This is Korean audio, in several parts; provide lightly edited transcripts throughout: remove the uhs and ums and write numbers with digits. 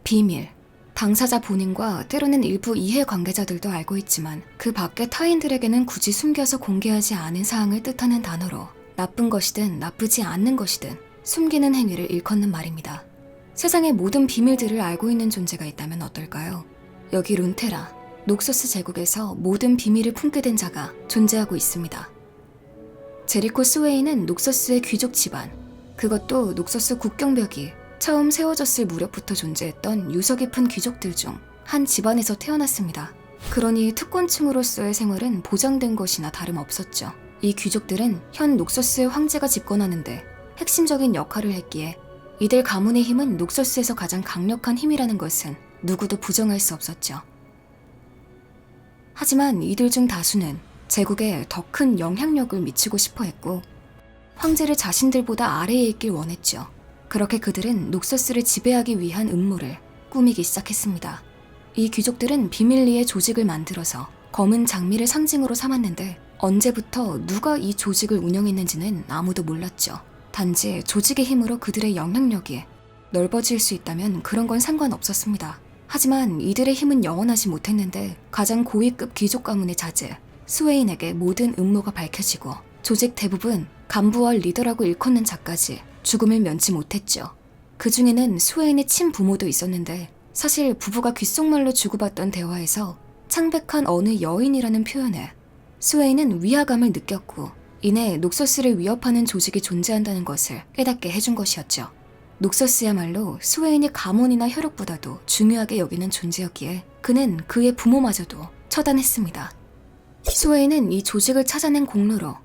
비밀. 당사자 본인과 때로는 일부 이해관계자들도 알고 있지만 그 밖의 타인들에게는 굳이 숨겨서 공개하지 않은 사항을 뜻하는 단어로 나쁜 것이든 나쁘지 않는 것이든 숨기는 행위를 일컫는 말입니다. 세상의 모든 비밀들을 알고 있는 존재가 있다면 어떨까요? 여기 룬테라, 녹서스 제국에서 모든 비밀을 품게 된 자가 존재하고 있습니다. 제리코 스웨인은 녹서스의 귀족 집안, 그것도 녹서스 국경벽이 처음 세워졌을 무렵부터 존재했던 유서 깊은 귀족들 중 한 집안에서 태어났습니다. 그러니 특권층으로서의 생활은 보장된 것이나 다름없었죠. 이 귀족들은 현 녹서스의 황제가 집권하는데 핵심적인 역할을 했기에 이들 가문의 힘은 녹서스에서 가장 강력한 힘이라는 것은 누구도 부정할 수 없었죠. 하지만 이들 중 다수는 제국에 더 큰 영향력을 미치고 싶어 했고 황제를 자신들보다 아래에 있길 원했죠. 그렇게 그들은 녹서스를 지배하기 위한 음모를 꾸미기 시작했습니다. 이 귀족들은 비밀리에 조직을 만들어서 검은 장미를 상징으로 삼았는데 언제부터 누가 이 조직을 운영했는지는 아무도 몰랐죠. 단지 조직의 힘으로 그들의 영향력이 넓어질 수 있다면 그런 건 상관없었습니다. 하지만 이들의 힘은 영원하지 못했는데 가장 고위급 귀족 가문의 자제 스웨인에게 모든 음모가 밝혀지고 조직 대부분 간부와 리더라고 일컫는 자까지 죽음을 면치 못했죠. 그 중에는 스웨인의 친부모도 있었는데 사실 부부가 귓속말로 주고받던 대화에서 창백한 어느 여인이라는 표현에 스웨인은 위화감을 느꼈고 이내 녹서스를 위협하는 조직이 존재한다는 것을 깨닫게 해준 것이었죠. 녹서스야말로 스웨인이 가문이나 혈육보다도 중요하게 여기는 존재였기에 그는 그의 부모마저도 처단했습니다. 스웨인은 이 조직을 찾아낸 공로로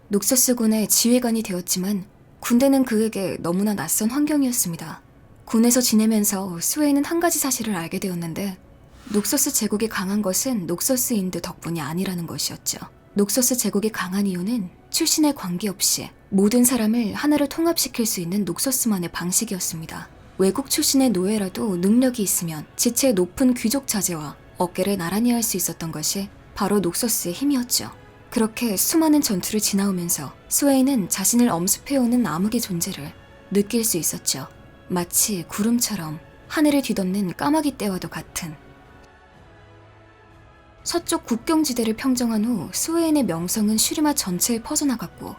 녹서스군의 지휘관이 되었지만 군대는 그에게 너무나 낯선 환경이었습니다. 군에서 지내면서 스웨인은 한 가지 사실을 알게 되었는데 녹서스 제국이 강한 것은 녹서스인들 덕분이 아니라는 것이었죠. 녹서스 제국이 강한 이유는 출신에 관계없이 모든 사람을 하나로 통합시킬 수 있는 녹서스만의 방식이었습니다. 외국 출신의 노예라도 능력이 있으면 지체 높은 귀족 자제와 어깨를 나란히 할 수 있었던 것이 바로 녹서스의 힘이었죠. 그렇게 수많은 전투를 지나오면서 스웨인은 자신을 엄습해오는 암흑의 존재를 느낄 수 있었죠. 마치 구름처럼 하늘을 뒤덮는 까마귀 떼와도 같은. 서쪽 국경지대를 평정한 후 스웨인의 명성은 슈리마 전체에 퍼져나갔고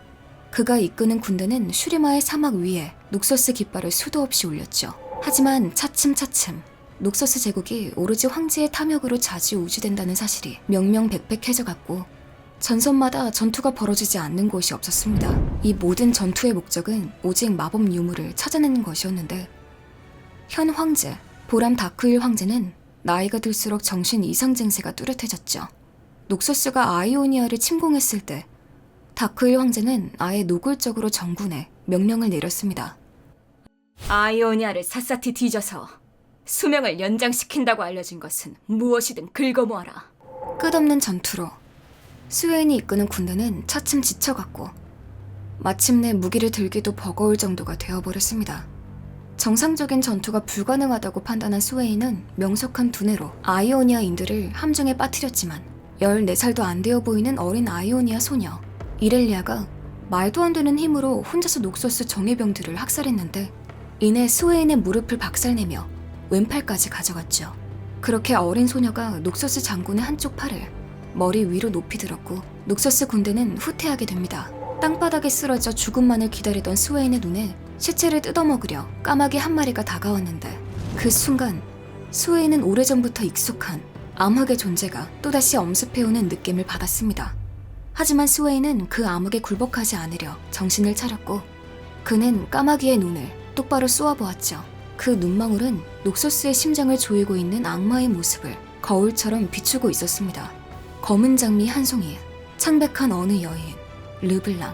그가 이끄는 군대는 슈리마의 사막 위에 녹서스 깃발을 수도 없이 올렸죠. 하지만 차츰차츰 녹서스 제국이 오로지 황제의 탐욕으로 좌지우지된다는 사실이 명명백백해져갔고 전선마다 전투가 벌어지지 않는 곳이 없었습니다. 이 모든 전투의 목적은 오직 마법 유물을 찾아내는 것이었는데 현 황제, 보람 다크윌 황제는 나이가 들수록 정신 이상 증세가 뚜렷해졌죠. 녹서스가 아이오니아를 침공했을 때 다크윌 황제는 아예 노골적으로 정군에 명령을 내렸습니다. 아이오니아를 샅샅이 뒤져서 수명을 연장시킨다고 알려진 것은 무엇이든 긁어모아라. 끝없는 전투로 스웨인이 이끄는 군대는 차츰 지쳐갔고 마침내 무기를 들기도 버거울 정도가 되어버렸습니다. 정상적인 전투가 불가능하다고 판단한 스웨인은 명석한 두뇌로 아이오니아인들을 함정에 빠뜨렸지만 14살도 안 되어 보이는 어린 아이오니아 소녀 이렐리아가 말도 안 되는 힘으로 혼자서 녹서스 정예병들을 학살했는데 이내 스웨인의 무릎을 박살내며 왼팔까지 가져갔죠. 그렇게 어린 소녀가 녹서스 장군의 한쪽 팔을 머리 위로 높이 들었고 녹서스 군대는 후퇴하게 됩니다. 땅바닥에 쓰러져 죽음만을 기다리던 스웨인의 눈에 시체를 뜯어먹으려 까마귀 한 마리가 다가왔는데 그 순간 스웨인은 오래전부터 익숙한 암흑의 존재가 또다시 엄습해오는 느낌을 받았습니다. 하지만 스웨인은 그 암흑에 굴복하지 않으려 정신을 차렸고 그는 까마귀의 눈을 똑바로 쏘아보았죠. 그 눈망울은 녹서스의 심장을 조이고 있는 악마의 모습을 거울처럼 비추고 있었습니다. 검은 장미 한 송이, 창백한 어느 여인, 르블랑,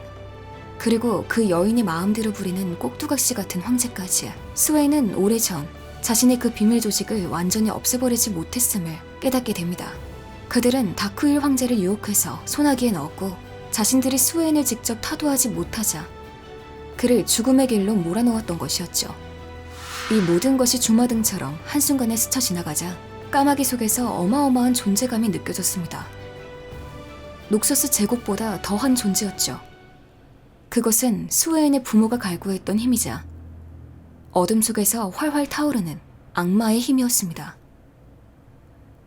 그리고 그 여인이 마음대로 부리는 꼭두각시 같은 황제까지. 스웨인은 오래전 자신의 그 비밀 조직을 완전히 없애버리지 못했음을 깨닫게 됩니다. 그들은 다크윌 황제를 유혹해서 소나기에 넣었고 자신들이 스웨인을 직접 타도하지 못하자 그를 죽음의 길로 몰아넣었던 것이었죠. 이 모든 것이 주마등처럼 한순간에 스쳐 지나가자 까마귀 속에서 어마어마한 존재감이 느껴졌습니다. 녹서스 제국보다 더한 존재였죠. 그것은 스웨인의 부모가 갈구했던 힘이자 어둠 속에서 활활 타오르는 악마의 힘이었습니다.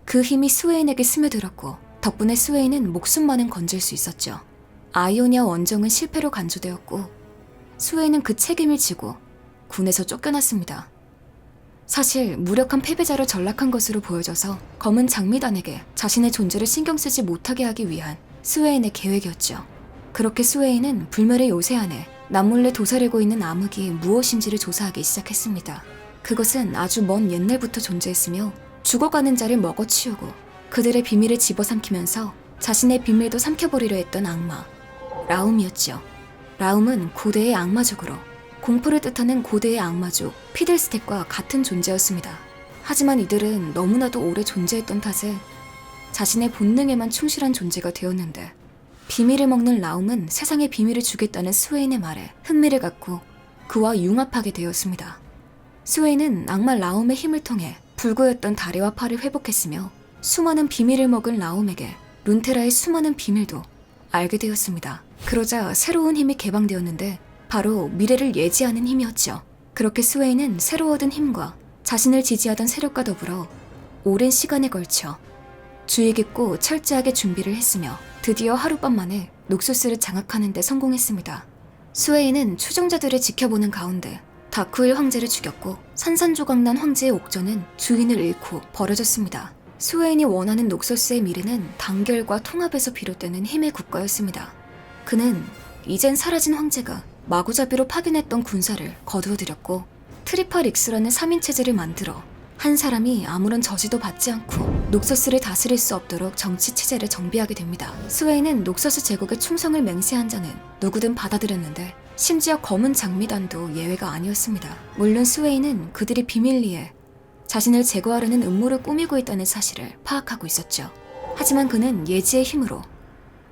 그 힘이 스웨인에게 스며들었고 덕분에 스웨인은 목숨만은 건질 수 있었죠. 아이오니아 원정은 실패로 간주되었고 스웨인은 그 책임을 지고 군에서 쫓겨났습니다. 사실 무력한 패배자로 전락한 것으로 보여져서 검은 장미단에게 자신의 존재를 신경 쓰지 못하게 하기 위한 스웨인의 계획이었죠. 그렇게 스웨인은 불멸의 요새 안에 남몰래 도사리고 있는 암흑이 무엇인지를 조사하기 시작했습니다. 그것은 아주 먼 옛날부터 존재했으며 죽어가는 자를 먹어치우고 그들의 비밀을 집어삼키면서 자신의 비밀도 삼켜버리려 했던 악마 라움이었죠. 라움은 고대의 악마족으로 공포를 뜻하는 고대의 악마족 피들스택과 같은 존재였습니다. 하지만 이들은 너무나도 오래 존재했던 탓에 자신의 본능에만 충실한 존재가 되었는데 비밀을 먹는 라움은 세상의 비밀을 주겠다는 스웨인의 말에 흥미를 갖고 그와 융합하게 되었습니다. 스웨인은 악마 라움의 힘을 통해 불구였던 다리와 팔을 회복했으며 수많은 비밀을 먹은 라움에게 룬테라의 수많은 비밀도 알게 되었습니다. 그러자 새로운 힘이 개방되었는데 바로 미래를 예지하는 힘이었죠. 그렇게 스웨인은 새로 얻은 힘과 자신을 지지하던 세력과 더불어 오랜 시간에 걸쳐 주의 깊고 철저하게 준비를 했으며 드디어 하룻밤 만에 녹소스를 장악하는 데 성공했습니다. 스웨인은 추종자들을 지켜보는 가운데 다크윌 황제를 죽였고 산산조각난 황제의 옥저는 주인을 잃고 버려졌습니다. 스웨인이 원하는 녹소스의 미래는 단결과 통합에서 비롯되는 힘의 국가였습니다. 그는 이젠 사라진 황제가 마구잡이로 파견했던 군사를 거두어들였고 트리파릭스라는 3인 체제를 만들어 한 사람이 아무런 저지도 받지 않고 녹서스를 다스릴 수 없도록 정치 체제를 정비하게 됩니다. 스웨인은 녹서스 제국의 충성을 맹세한 자는 누구든 받아들였는데 심지어 검은 장미단도 예외가 아니었습니다. 물론 스웨인은 그들이 비밀리에 자신을 제거하려는 음모를 꾸미고 있다는 사실을 파악하고 있었죠. 하지만 그는 예지의 힘으로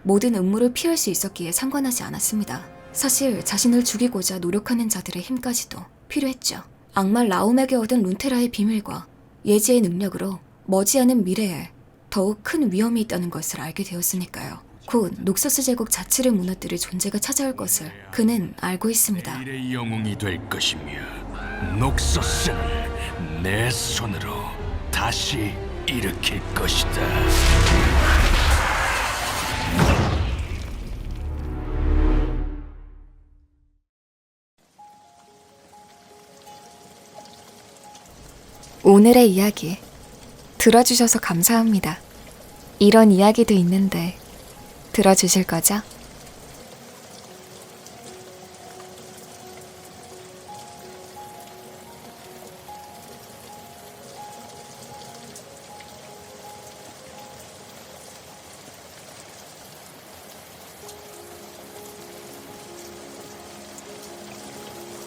모든 음모를 피할 수 있었기에 상관하지 않았습니다. 사실 자신을 죽이고자 노력하는 자들의 힘까지도 필요했죠. 악마 라움에게 얻은 룬테라의 비밀과 예지의 능력으로 머지않은 미래에 더욱 큰 위험이 있다는 것을 알게 되었으니까요. 곧 녹서스 제국 자체를 무너뜨릴 존재가 찾아올 것을 그는 알고 있습니다. 미래의 영웅이 될 것이며 녹서스를 내 손으로 다시 일으킬 것이다. 오늘의 이야기 들어주셔서 감사합니다. 이런 이야기도 있는데 들어주실 거죠?